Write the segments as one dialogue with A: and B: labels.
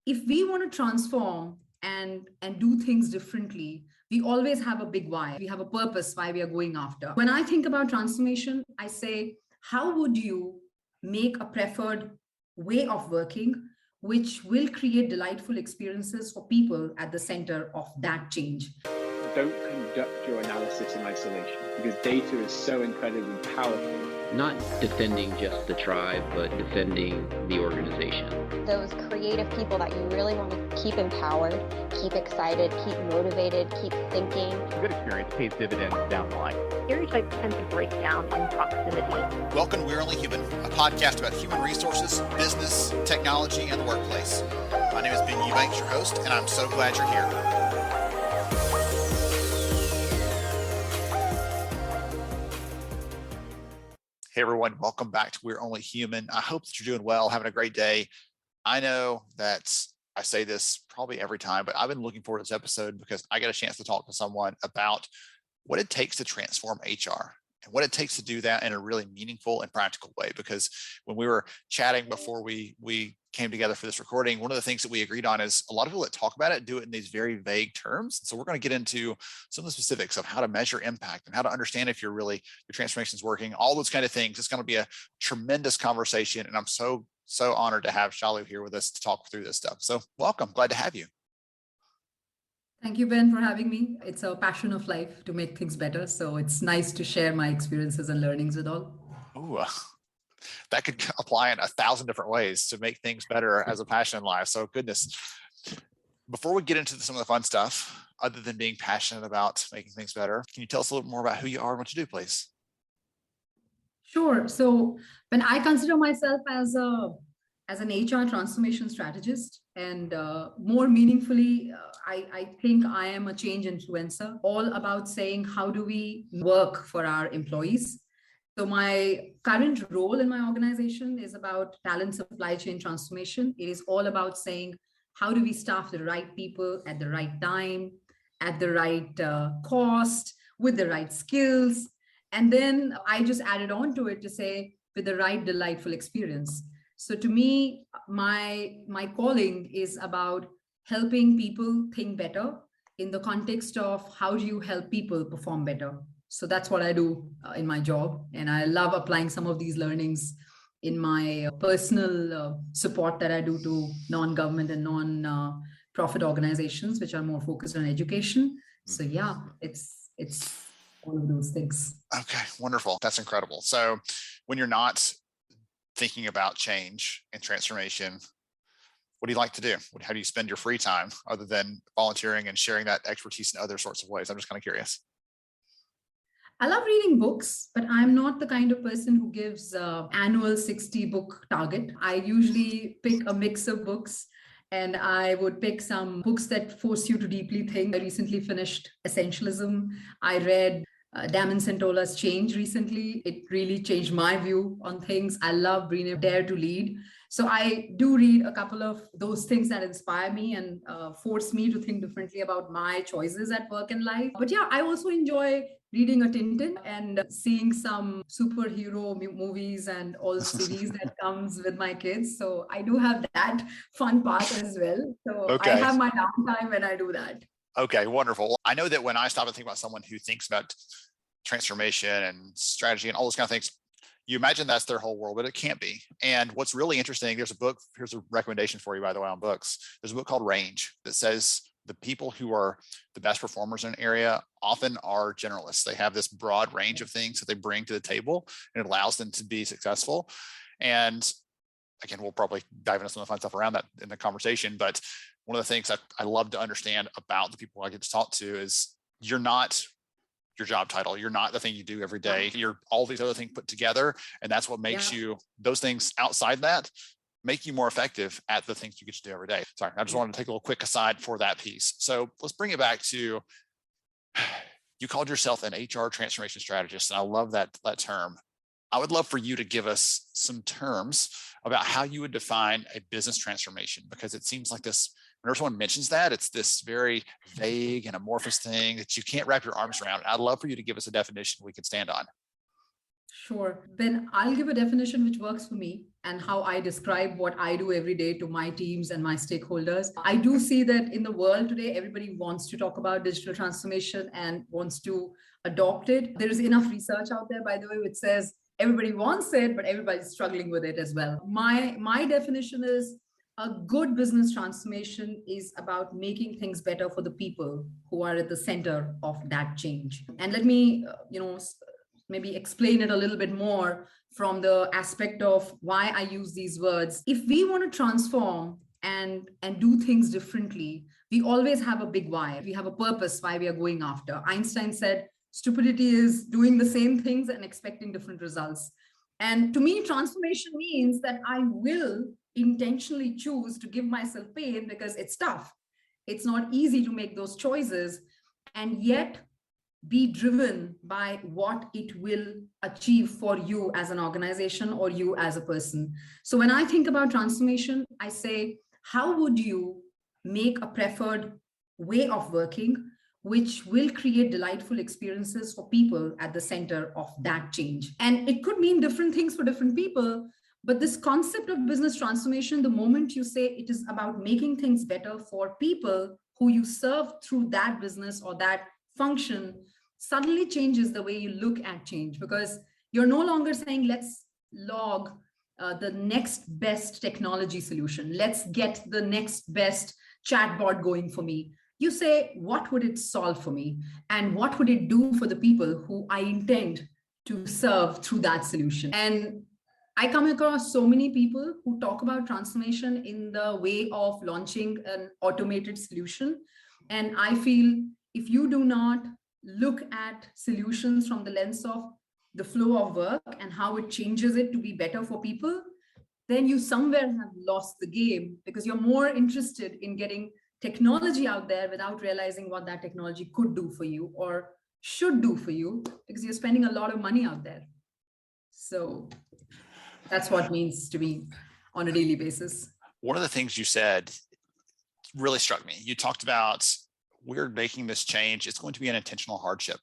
A: if we want to transform and do things differently, we always have a big why. We have a purpose why we are going after. When I think about transformation, I say, how would you make a preferred way of working which will create delightful experiences for people at the center of that change?
B: Don't conduct your analysis in isolation, because data is so incredibly powerful.
C: Not defending just the tribe, but defending the organization.
D: Those creative people that you really want to keep empowered, keep excited, keep motivated, keep thinking.
E: A good experience pays dividends down the line.
F: Stereotypes tend to break down in proximity.
G: Welcome to We're Only Human, a podcast about human resources, business, technology, and the workplace. My name is Ben Eubanks, your host, and I'm so glad you're here. Hey everyone, welcome back to We're Only Human. I hope that you're doing well, having a great day. I know that I say this probably every time, but I've been looking forward to this episode because I get a chance to talk to someone about what it takes to transform HR and what it takes to do that in a really meaningful and practical way. Because when we were chatting before we came together for this recording, one of the things that we agreed on is a lot of people that talk about it do it in these very vague terms. So we're going to get into some of the specifics of how to measure impact and how to understand if your transformation is working, all those kind of things. It's going to be a tremendous conversation. And I'm so honored to have Shalu here with us to talk through this stuff. So welcome, glad to have you.
A: Thank you, Ben, for having me. It's a passion of life to make things better. So it's nice to share my experiences and learnings with all.
G: Ooh, that could apply in 1,000 different ways to make things better as a passion in life. So goodness. Before we get into some of the fun stuff, other than being passionate about making things better, can you tell us a little more about who you are and what you do, please?
A: Sure. So when I consider myself as an HR transformation strategist, and more meaningfully, I think I am a change influencer, all about saying, how do we work for our employees? So my current role in my organization is about talent supply chain transformation. It is all about saying, how do we staff the right people at the right time, at the right cost, with the right skills? And then I just added on to it to say, with the right delightful experience. So to me, my calling is about helping people think better in the context of how do you help people perform better. So that's what I do in my job. And I love applying some of these learnings in my personal support that I do to non-government and non-profit organizations, which are more focused on education. So yeah, it's all of those things.
G: Okay, wonderful. That's incredible. So when you're not thinking about change and transformation, what do you like to do? How do you spend your free time other than volunteering and sharing that expertise in other sorts of ways? I'm just kind of curious.
A: I love reading books, but I'm not the kind of person who gives annual 60 book target. I usually pick a mix of books, and I would pick some books that force you to deeply think. I recently finished Essentialism. I read Damon Santola's Change recently. It really changed my view on things. I love Brene Dare to Lead. So I do read a couple of those things that inspire me and force me to think differently about my choices at work and life. But yeah, I also enjoy reading a Tintin and seeing some superhero movies and all the series that comes with my kids. So I do have that fun part as well. So okay. I have my downtime when I do that.
G: Okay, wonderful. I know that when I stop and think about someone who thinks about transformation and strategy and all those kind of things, you imagine that's their whole world, but it can't be. And what's really interesting, there's a book, here's a recommendation for you, by the way, on books. There's a book called Range that says the people who are the best performers in an area often are generalists. They have this broad range of things that they bring to the table, and it allows them to be successful. And again, we'll probably dive into some of the fun stuff around that in the conversation. But one of the things that I love to understand about the people I get to talk to is you're not your job title. You're not the thing you do every day. You're all these other things put together. And that's what makes you, those things outside that make you more effective at the things you get to do every day. Sorry, I just wanted to take a little quick aside for that piece. So let's bring it back to, you called yourself an HR transformation strategist. And I love that term. I would love for you to give us some terms about how you would define a business transformation, because it seems like this, whenever someone mentions that, it's this very vague and amorphous thing that you can't wrap your arms around. I'd love for you to give us a definition we can stand on.
A: Sure. Then I'll give a definition which works for me and how I describe what I do every day to my teams and my stakeholders. I do see that in the world today, everybody wants to talk about digital transformation and wants to adopt it. There is enough research out there, by the way, which says everybody wants it, but everybody's struggling with it as well. My definition is a good business transformation is about making things better for the people who are at the center of that change. And let me, maybe explain it a little bit more from the aspect of why I use these words. If we want to transform and do things differently, we always have a big why. We have a purpose why we are going after. Einstein said, stupidity is doing the same things and expecting different results. And to me, transformation means that I will intentionally choose to give myself pain because it's tough. It's not easy to make those choices, and yet be driven by what it will achieve for you as an organization or you as a person. So when I think about transformation, I say, how would you make a preferred way of working, which will create delightful experiences for people at the center of that change? And it could mean different things for different people, but this concept of business transformation, the moment you say it is about making things better for people who you serve through that business or that function, suddenly changes the way you look at change, because you're no longer saying, let's log the next best technology solution. Let's get the next best chatbot going for me. You say, what would it solve for me? And what would it do for the people who I intend to serve through that solution? And I come across so many people who talk about transformation in the way of launching an automated solution. And I feel if you do not look at solutions from the lens of the flow of work and how it changes it to be better for people, then you somewhere have lost the game, because you're more interested in getting technology out there without realizing what that technology could do for you or should do for you, because you're spending a lot of money out there. So that's what it means to me on a daily basis.
G: One of the things you said really struck me. You talked about, we're making this change. It's going to be an intentional hardship,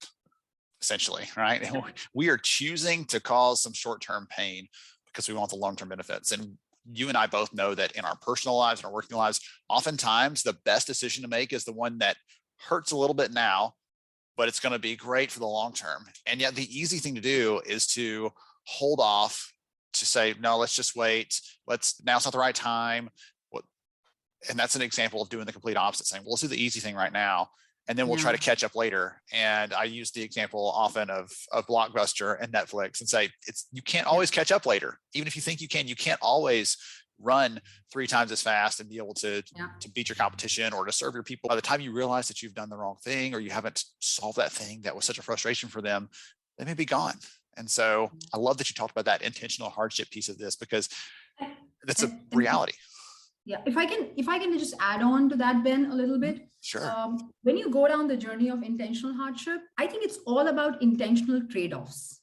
G: essentially, right? And we are choosing to cause some short-term pain because we want the long-term benefits. And you and I both know that in our personal lives and our working lives, oftentimes the best decision to make is the one that hurts a little bit now, but it's going to be great for the long term. And yet the easy thing to do is to hold off, to say, no, let's just wait. Now's not the right time. And that's an example of doing the complete opposite, saying, well, let's do the easy thing right now, and then we'll try to catch up later. And I use the example often of Blockbuster and Netflix and say, you can't always catch up later. Even if you think you can't always run 3 times as fast and be able to beat your competition or to serve your people. By the time you realize that you've done the wrong thing or you haven't solved that thing that was such a frustration for them, they may be gone. And so I love that you talked about that intentional hardship piece of this, because that's a reality.
A: Yeah, if I can just add on to that, Ben, a little bit.
G: Sure.
A: When you go down the journey of intentional hardship, I think it's all about intentional trade-offs.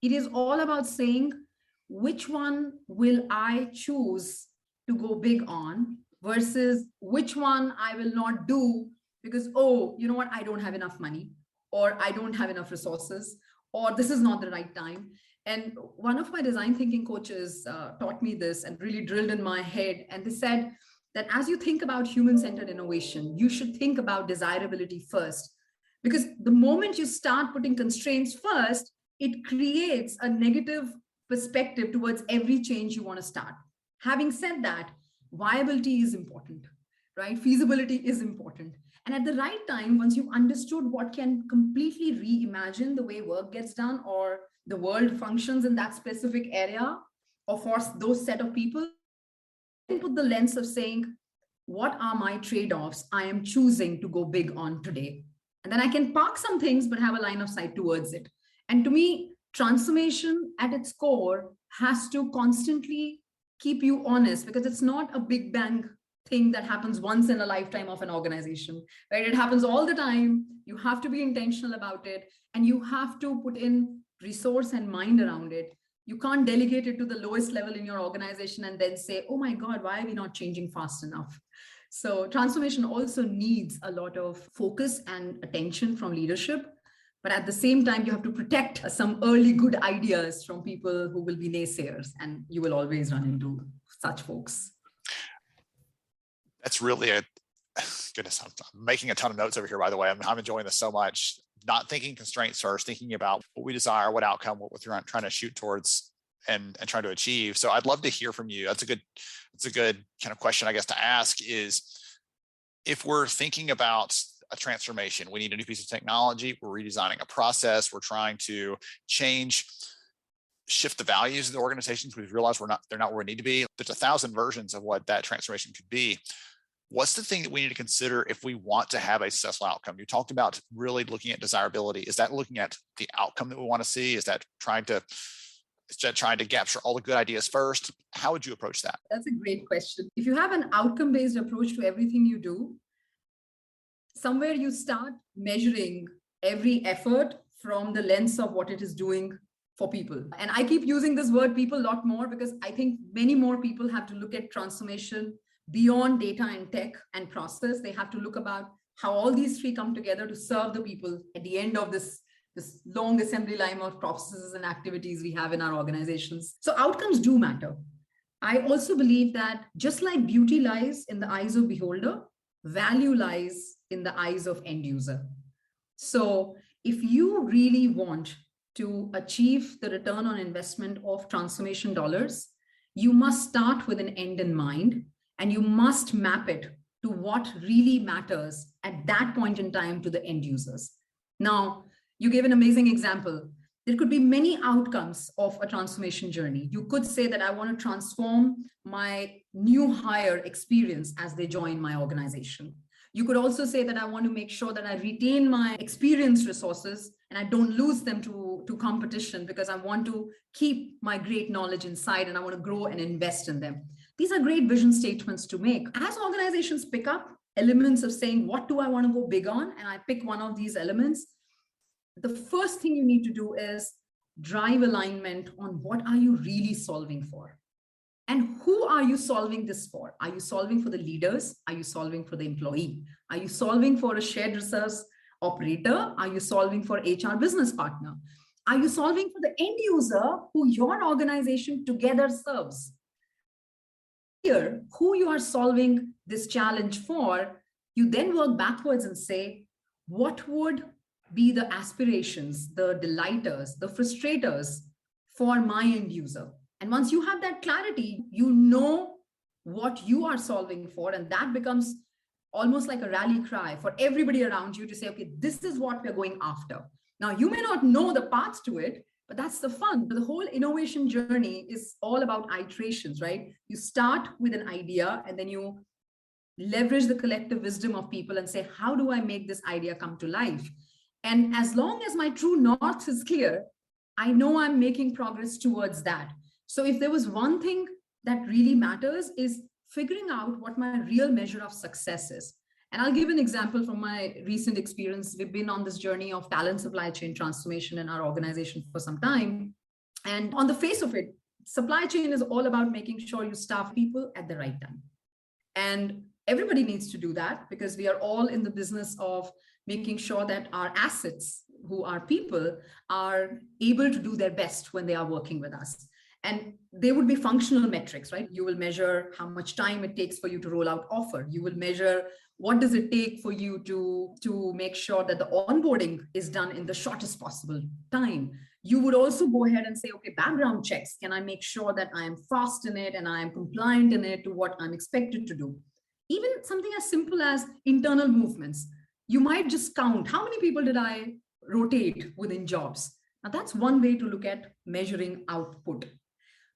A: It is all about saying, which one will I choose to go big on versus which one I will not do because, oh, you know what, I don't have enough money, or I don't have enough resources, or this is not the right time. And one of my design thinking coaches taught me this and really drilled in my head. And they said that as you think about human-centered innovation, you should think about desirability first. Because the moment you start putting constraints first, it creates a negative perspective towards every change you want to start. Having said that, viability is important, right? Feasibility is important. And at the right time, once you've understood what can completely reimagine the way work gets done or the world functions in that specific area or for those set of people, put the lens of saying, what are my trade-offs I am choosing to go big on today? And then I can park some things, but have a line of sight towards it. And to me, transformation at its core has to constantly keep you honest, because it's not a big bang thing that happens once in a lifetime of an organization, right? It happens all the time. You have to be intentional about it, and you have to put in resource and mind around it. You can't delegate it to the lowest level in your organization and then say, oh my God, why are we not changing fast enough? So transformation also needs a lot of focus and attention from leadership, But at the same time, you have to protect some early good ideas from people who will be naysayers, and you will always run into such folks.
G: That's really goodness, I'm making a ton of notes over here, by the way. I'm enjoying this so much. Not thinking constraints first, thinking about what we desire, what outcome, what we're trying to shoot towards and trying to achieve. So I'd love to hear from you. That's a good kind of question, I guess, to ask is, if we're thinking about a transformation, we need a new piece of technology, we're redesigning a process, we're trying to shift the values of the organizations. We've realized they're not where we need to be. There's 1,000 versions of what that transformation could be. What's the thing that we need to consider if we want to have a successful outcome? You talked about really looking at desirability. Is that looking at the outcome that we want to see? Is that trying to capture all the good ideas first? How would you approach that?
A: That's a great question. If you have an outcome-based approach to everything you do, somewhere you start measuring every effort from the lens of what it is doing for people. And I keep using this word people a lot more because I think many more people have to look at transformation beyond data and tech and process. They have to look about how all these three come together to serve the people at the end of this long assembly line of processes and activities we have in our organizations. So outcomes do matter. I also believe that just like beauty lies in the eyes of beholder, value lies in the eyes of end user. So if you really want to achieve the return on investment of transformation dollars, you must start with an end in mind, and you must map it to what really matters at that point in time to the end users. Now, you gave an amazing example. There could be many outcomes of a transformation journey. You could say that I want to transform my new hire experience as they join my organization. You could also say that I want to make sure that I retain my experienced resources and I don't lose them to competition, because I want to keep my great knowledge inside and I want to grow and invest in them. These are great vision statements to make. As organizations pick up elements of saying, what do I want to go big on? And I pick one of these elements. The first thing you need to do is drive alignment on what are you really solving for? And who are you solving this for? Are you solving for the leaders? Are you solving for the employee? Are you solving for a shared resource operator? Are you solving for HR business partner? Are you solving for the end user who your organization together serves? Here, who you are solving this challenge for, you then work backwards and say, what would be the aspirations, the delighters, the frustrators for my end user? And once you have that clarity, you know what you are solving for, and that becomes almost like a rally cry for everybody around you to say, okay, this is what we're going after. Now, you may not know the path to it, but that's the fun. The whole innovation journey is all about iterations, right? You start with an idea and then you leverage the collective wisdom of people and say, how do I make this idea come to life? And as long as my true north is clear, I know I'm making progress towards that. So if there was one thing that really matters is figuring out what my real measure of success is. And I'll give an example from my recent experience. We've been on this journey of talent supply chain transformation in our organization for some time. And on the face of it, supply chain is all about making sure you staff people at the right time. And everybody needs to do that because we are all in the business of making sure that our assets, who are people, are able to do their best when they are working with us. And they would be functional metrics, right? You will measure how much time it takes for you to roll out offer. You will measure what does it take for you to make sure that the onboarding is done in the shortest possible time. You would also go ahead and say, okay, background checks. Can I make sure that I am fast in it and I am compliant in it to what I'm expected to do? Even something as simple as internal movements. You might just count how many people did I rotate within jobs. Now that's one way to look at measuring output.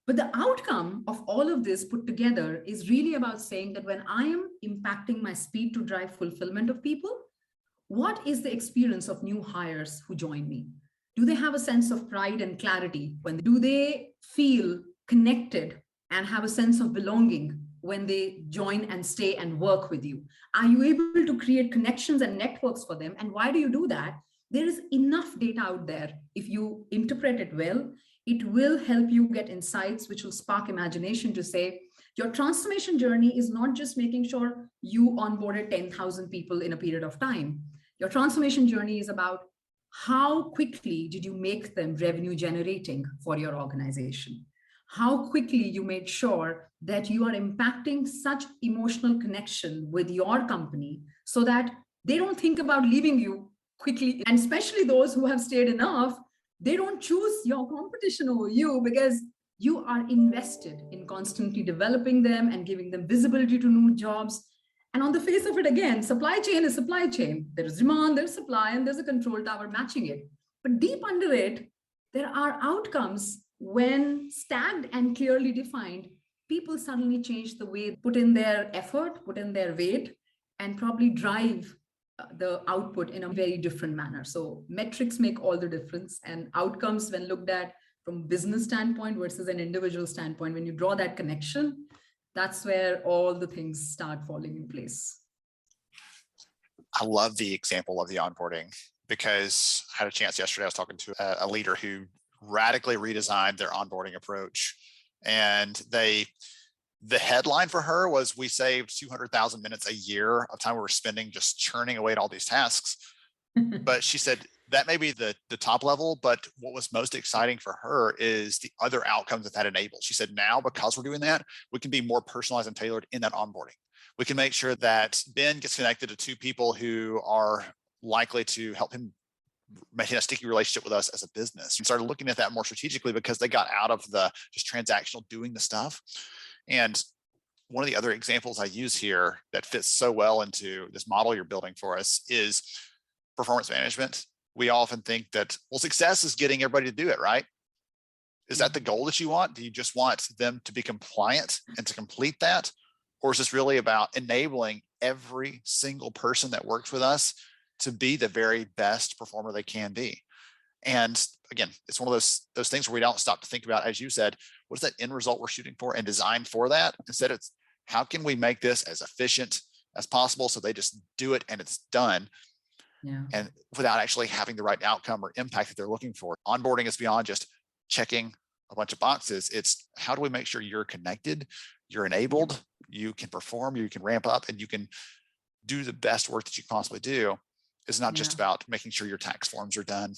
A: But the outcome of all of this put together is really about saying that when I am impacting my speed to drive fulfillment of people, what is the experience of new hires who join me? Do they have a sense of pride and clarity? Do they feel connected and have a sense of belonging when they join and stay and work with you? Are you able to create connections and networks for them? And why do you do that? There is enough data out there. If you interpret it well, it will help you get insights which will spark imagination to say, your transformation journey is not just making sure you onboarded 10,000 people in a period of time. Your transformation journey is about how quickly did you make them revenue generating for your organization? How quickly you made sure that you are impacting such emotional connection with your company so that they don't think about leaving you quickly. And especially those who have stayed enough, they don't choose your competition over you because you are invested in constantly developing them and giving them visibility to new jobs. And on the face of it, again, supply chain is supply chain. There is demand, there's supply, and there's a control tower matching it. But deep under it, there are outcomes when stacked and clearly defined. People suddenly change the way they put in their effort, put in their weight, and probably drive the output in a very different manner. So metrics make all the difference, and outcomes, when looked at from business standpoint versus an individual standpoint, when you draw that connection, that's where all the things start falling in place.
G: I love the example of the onboarding because I had a chance yesterday. I was talking to a leader who radically redesigned their onboarding approach. And the headline for her was, we saved 200,000 minutes a year of time we were spending just churning away at all these tasks. But she said that may be the top level, but what was most exciting for her is the other outcomes that enables. She said, now, because we're doing that, we can be more personalized and tailored in that onboarding. We can make sure that Ben gets connected to 2 people who are likely to help him maintain a sticky relationship with us as a business. And started looking at that more strategically because they got out of the just transactional doing the stuff. And one of the other examples I use here that fits so well into this model you're building for us is performance management. We often think that, well, success is getting everybody to do it, right? Is that the goal that you want? Do you just want them to be compliant and to complete that? Or is this really about enabling every single person that works with us to be the very best performer they can be? And again, it's one of those things where we don't stop to think about, as you said, what is that end result we're shooting for and design for that? Instead, it's how can we make this as efficient as possible so they just do it and it's done.
A: Yeah.
G: And without actually having the right outcome or impact that they're looking for. Onboarding is beyond just checking a bunch of boxes. It's how do we make sure you're connected, you're enabled, you can perform, you can ramp up, and you can do the best work that you can possibly do. It's not just about making sure your tax forms are done,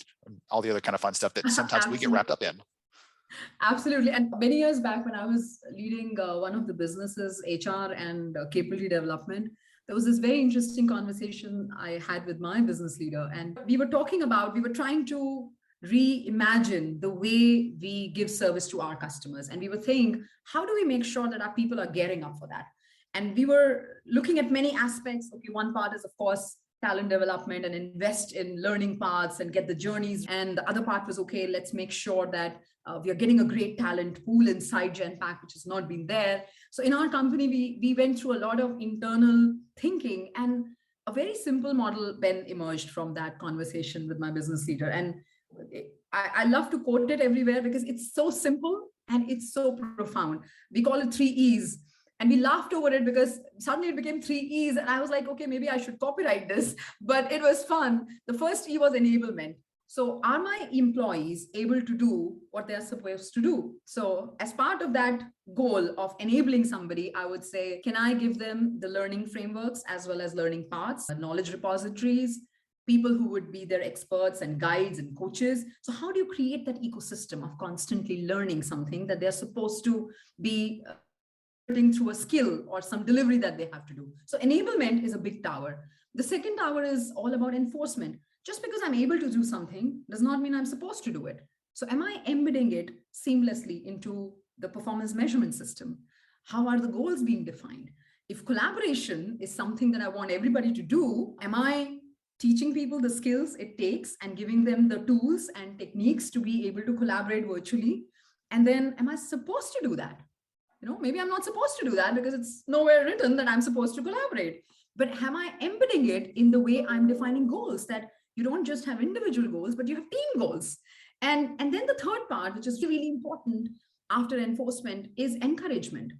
G: all the other kind of fun stuff that sometimes we get wrapped up in.
A: Absolutely. And many years back when I was leading one of the businesses, HR and capability development, there was this very interesting conversation I had with my business leader. And we were trying to reimagine the way we give service to our customers. And we were saying, how do we make sure that our people are gearing up for that? And we were looking at many aspects. Okay, one part is, of course, talent development and invest in learning paths and get the journeys. And the other part was, okay, let's make sure that we are getting a great talent pool inside Genpact, which has not been there. So in our company, we went through a lot of internal thinking, and a very simple model then emerged from that conversation with my business leader. And I love to quote it everywhere because it's so simple and it's so profound. We call it 3 E's. And we laughed over it because suddenly it became 3 E's. And I was like, okay, maybe I should copyright this, but it was fun. The first E was enablement. So are my employees able to do what they're supposed to do? So as part of that goal of enabling somebody, I would say, can I give them the learning frameworks as well as learning paths, knowledge repositories, people who would be their experts and guides and coaches? So how do you create that ecosystem of constantly learning something that they're supposed to be through a skill or some delivery that they have to do? So enablement is a big tower. The second tower is all about enforcement. Just because I'm able to do something does not mean I'm supposed to do it. So am I embedding it seamlessly into the performance measurement system? How are the goals being defined? If collaboration is something that I want everybody to do, am I teaching people the skills it takes and giving them the tools and techniques to be able to collaborate virtually? And then am I supposed to do that? Maybe I'm not supposed to do that because it's nowhere written that I'm supposed to collaborate. But am I embedding it in the way I'm defining goals, that you don't just have individual goals, but you have team goals? And then the third part, which is really important after enforcement, is encouragement.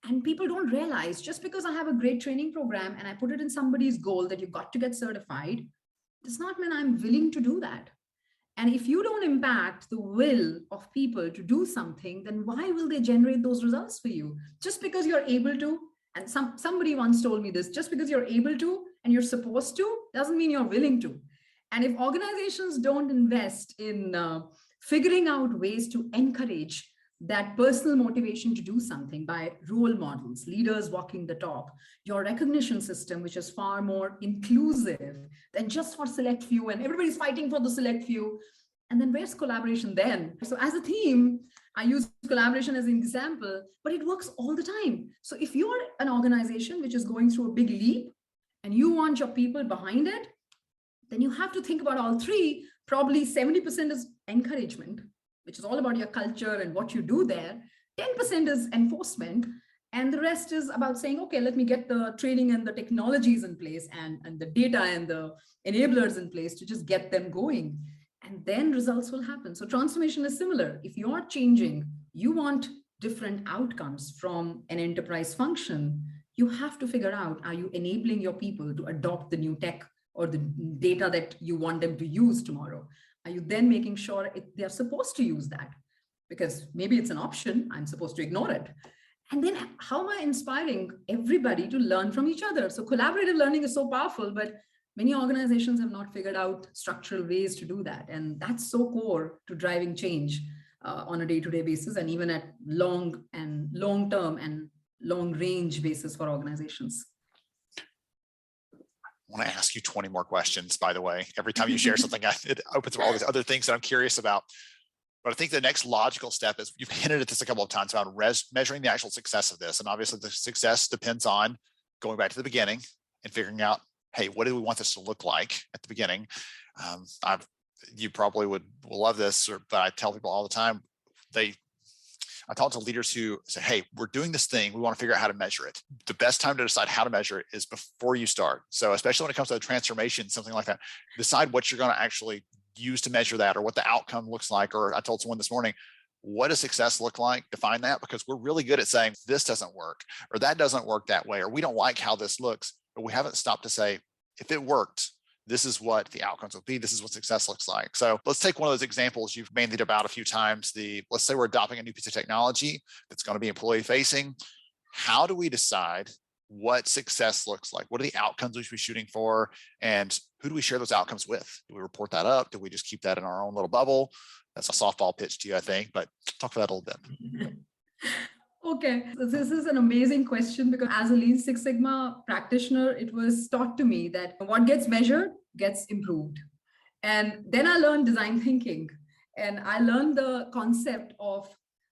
A: And people don't realize, just because I have a great training program and I put it in somebody's goal that you've got to get certified, does not mean I'm willing to do that. And if you don't impact the will of people to do something, then why will they generate those results for you? Just because you're able to, and somebody once told me this, just because you're able to and you're supposed to, doesn't mean you're willing to. And if organizations don't invest in figuring out ways to encourage that personal motivation to do something by role models, leaders walking the talk, your recognition system, which is far more inclusive than just for select few, and everybody's fighting for the select few. And then where's collaboration then? So as a theme, I use collaboration as an example, but it works all the time. So if you're an organization which is going through a big leap and you want your people behind it, then you have to think about all three. Probably 70% is encouragement, which is all about your culture and what you do there. 10% is enforcement. And the rest is about saying, okay, let me get the training and the technologies in place and the data and the enablers in place to just get them going. And then results will happen. So transformation is similar. If you're changing, you want different outcomes from an enterprise function, you have to figure out, are you enabling your people to adopt the new tech or the data that you want them to use tomorrow? Are you then making sure they're supposed to use that? Because maybe it's an option, I'm supposed to ignore it. And then how am I inspiring everybody to learn from each other? So collaborative learning is so powerful, but many organizations have not figured out structural ways to do that. And that's so core to driving change on a day-to-day basis, and even at long-term and long-range basis for organizations.
G: I want to ask you 20 more questions, by the way. Every time you share something, it opens up all these other things that I'm curious about. But I think the next logical step is, you've hinted at this a couple of times, about measuring the actual success of this. And obviously the success depends on going back to the beginning and figuring out, hey, what do we want this to look like at the beginning? You probably will love this, but I tell people all the time, I talk to leaders who say, hey, we're doing this thing, we want to figure out how to measure it. The best time to decide how to measure it is before you start. So especially when it comes to a transformation, something like that, decide what you're going to actually use to measure that, or what the outcome looks like. Or I told someone this morning, what does success look like? Define that, because we're really good at saying this doesn't work, or that doesn't work that way, or we don't like how this looks, but we haven't stopped to say, if it worked, this is what the outcomes will be. This is what success looks like. So let's take one of those examples you've bandied about a few times. Let's say we're adopting a new piece of technology that's going to be employee facing. How do we decide what success looks like? What are the outcomes we should be shooting for? And who do we share those outcomes with? Do we report that up? Do we just keep that in our own little bubble? That's a softball pitch to you, I think, but talk about that a little bit.
A: Okay, so this is an amazing question, because as a Lean Six Sigma practitioner, it was taught to me that what gets measured gets improved. And then I learned design thinking, and I learned the concept of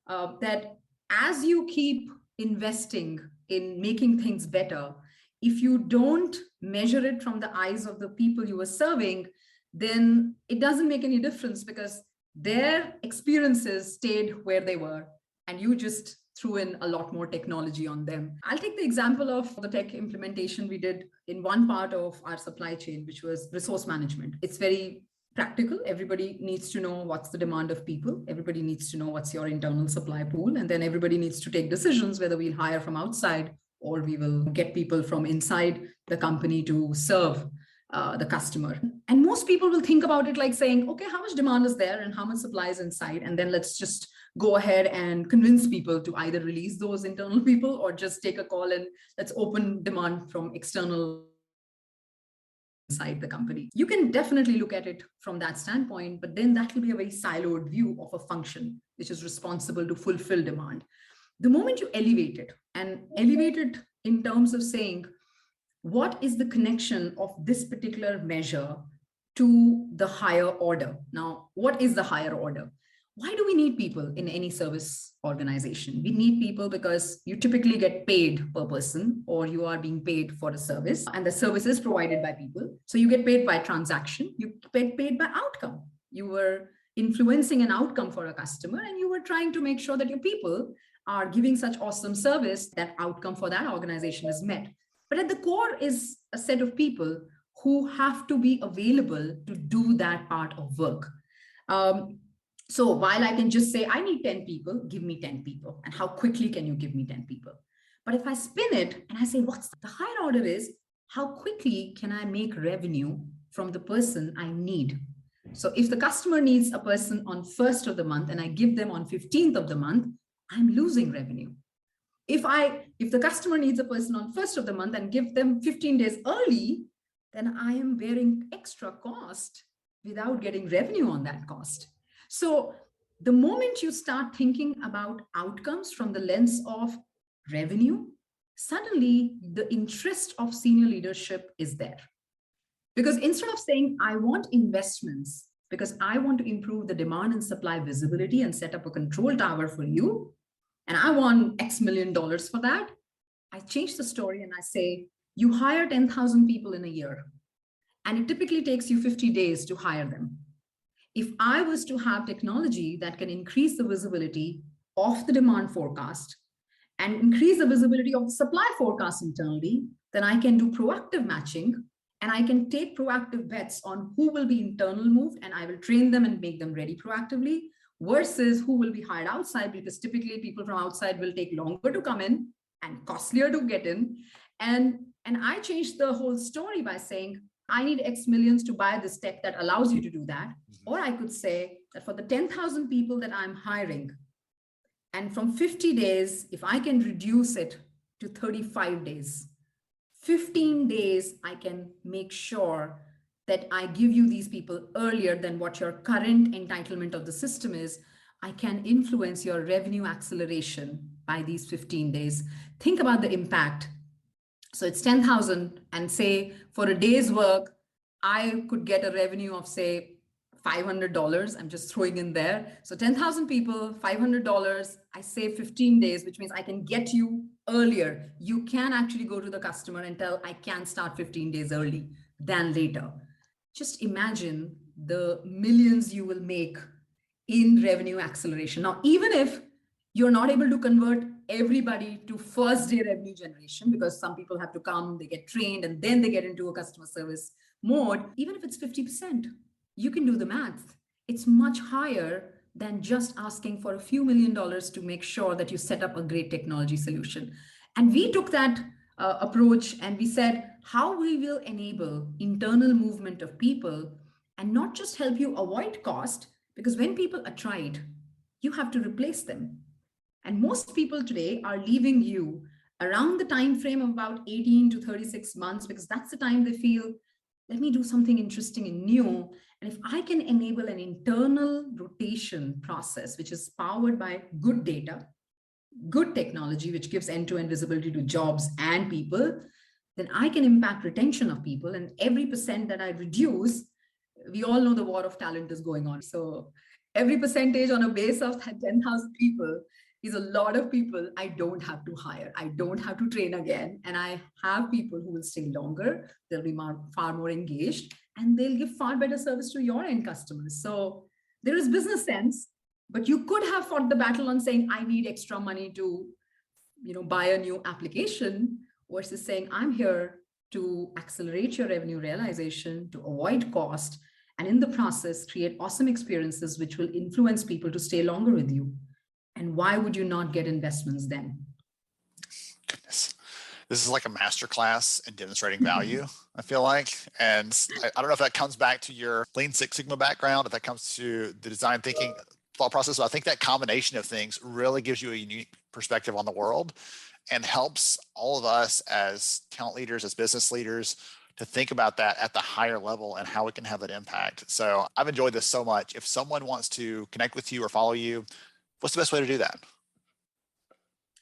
A: that as you keep investing in making things better, if you don't measure it from the eyes of the people you are serving, then it doesn't make any difference, because their experiences stayed where they were, and you just threw in a lot more technology on them. I'll take the example of the tech implementation we did in one part of our supply chain, which was resource management. It's very practical. Everybody needs to know what's the demand of people. Everybody needs to know what's your internal supply pool. And then everybody needs to take decisions whether we'll hire from outside or we will get people from inside the company to serve the customer. And most people will think about it like saying, okay, how much demand is there and how much supply is inside? And then let's just go ahead and convince people to either release those internal people or just take a call and let's open demand from external inside the company. You can definitely look at it from that standpoint, but then that will be a very siloed view of a function which is responsible to fulfill demand. The moment you elevate it, and elevate it in terms of saying, what is the connection of this particular measure to the higher order? Now, what is the higher order? Why do we need people in any service organization? We need people because you typically get paid per person, or you are being paid for a service, and the service is provided by people. So you get paid by transaction, you get paid by outcome. You were influencing an outcome for a customer, and you were trying to make sure that your people are giving such awesome service that outcome for that organization is met. But at the core is a set of people who have to be available to do that part of work. So while I can just say, I need 10 people, give me 10 people. And how quickly can you give me 10 people? But if I spin it and I say, what's the higher order is, how quickly can I make revenue from the person I need? So if the customer needs a person on 1st of the month and I give them on 15th of the month, I'm losing revenue. If the customer needs a person on 1st of the month and give them 15 days early, then I am bearing extra cost without getting revenue on that cost. So the moment you start thinking about outcomes from the lens of revenue, suddenly the interest of senior leadership is there. Because instead of saying, I want investments because I want to improve the demand and supply visibility and set up a control tower for you, and I want X million dollars for that, I change the story and I say, you hire 10,000 people in a year, and it typically takes you 50 days to hire them. If I was to have technology that can increase the visibility of the demand forecast and increase the visibility of the supply forecast internally, then I can do proactive matching and I can take proactive bets on who will be internal moved, and I will train them and make them ready proactively versus who will be hired outside, because typically people from outside will take longer to come in and costlier to get in. And I changed the whole story by saying, I need X millions to buy this tech that allows you to do that. Or I could say that for the 10,000 people that I'm hiring, and from 50 days, if I can reduce it to 35 days, 15 days, I can make sure that I give you these people earlier than what your current entitlement of the system is. I can influence your revenue acceleration by these 15 days. Think about the impact. So it's 10,000, and say for a day's work, I could get a revenue of say $500. I'm just throwing in there. So 10,000 people, $500, I save 15 days, which means I can get you earlier. You can actually go to the customer and tell, I can start 15 days early than later. Just imagine the millions you will make in revenue acceleration. Now, even if you're not able to convert everybody to first day revenue generation, because some people have to come, they get trained, and then they get into a customer service mode, even if it's 50%, you can do the math. It's much higher than just asking for a few $1 million to make sure that you set up a great technology solution. And we took that approach and we said, how we will enable internal movement of people and not just help you avoid cost, because when people are tried, you have to replace them. And most people today are leaving you around the time frame of about 18 to 36 months, because that's the time they feel, let me do something interesting and new. And if I can enable an internal rotation process, which is powered by good data, good technology, which gives end-to-end visibility to jobs and people, then I can impact retention of people. And every percent that I reduce, we all know the war of talent is going on. So every percentage on a base of 10,000 people is a lot of people I don't have to hire. I don't have to train again. And I have people who will stay longer. They'll be far more engaged, and they'll give far better service to your end customers. So there is business sense, but you could have fought the battle on saying, I need extra money to, buy a new application, versus saying, I'm here to accelerate your revenue realization, to avoid cost, and in the process, create awesome experiences which will influence people to stay longer with you. And why would you not get investments then?
G: Goodness. This is like a masterclass in demonstrating value, I feel like. And I don't know if that comes back to your Lean Six Sigma background, if that comes to the design thinking thought process. But I think that combination of things really gives you a unique perspective on the world and helps all of us as talent leaders, as business leaders, to think about that at the higher level and how it can have an impact. So I've enjoyed this so much. If someone wants to connect with you or follow you, what's the best way to do that?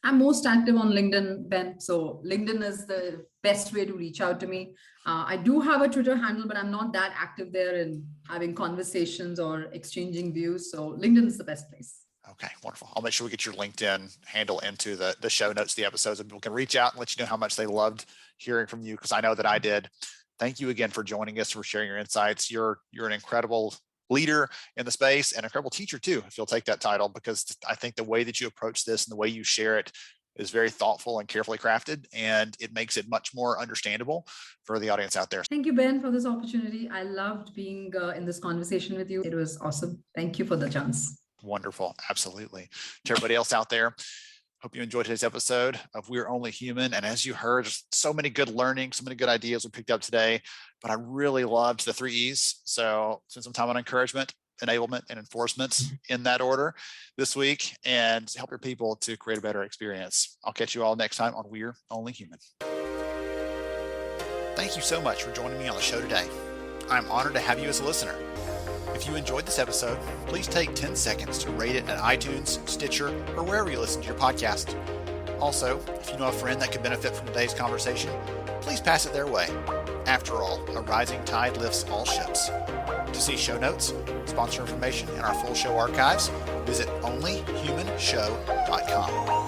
A: I'm most active on LinkedIn, Ben. So LinkedIn is the best way to reach out to me. I do have a Twitter handle, but I'm not that active there in having conversations or exchanging views. So LinkedIn is the best place.
G: Okay, wonderful. I'll make sure we get your LinkedIn handle into the show notes, the episodes, and people can reach out and let you know how much they loved hearing from you, because I know that I did. Thank you again for joining us, for sharing your insights. You're an incredible leader in the space and an incredible teacher too, if you'll take that title, because I think the way that you approach this and the way you share it is very thoughtful and carefully crafted, and it makes it much more understandable for the audience out there.
A: Thank you, Ben, for this opportunity. I loved being in this conversation with you. It was awesome. Thank you for the chance.
G: Wonderful. Absolutely. To everybody else out there, hope you enjoyed today's episode of We're Only Human. And as you heard, just so many good learning, so many good ideas we picked up today, but I really loved the 3 E's. So spend some time on encouragement, enablement, and enforcement in that order this week, and help your people to create a better experience. I'll catch you all next time on We're Only Human. Thank you so much for joining me on the show today. I'm honored to have you as a listener. If you enjoyed this episode, please take 10 seconds to rate it at iTunes, Stitcher, or wherever you listen to your podcast. Also, if you know a friend that could benefit from today's conversation, please pass it their way. After all, a rising tide lifts all ships. To see show notes, sponsor information, and our full show archives, visit onlyhumanshow.com.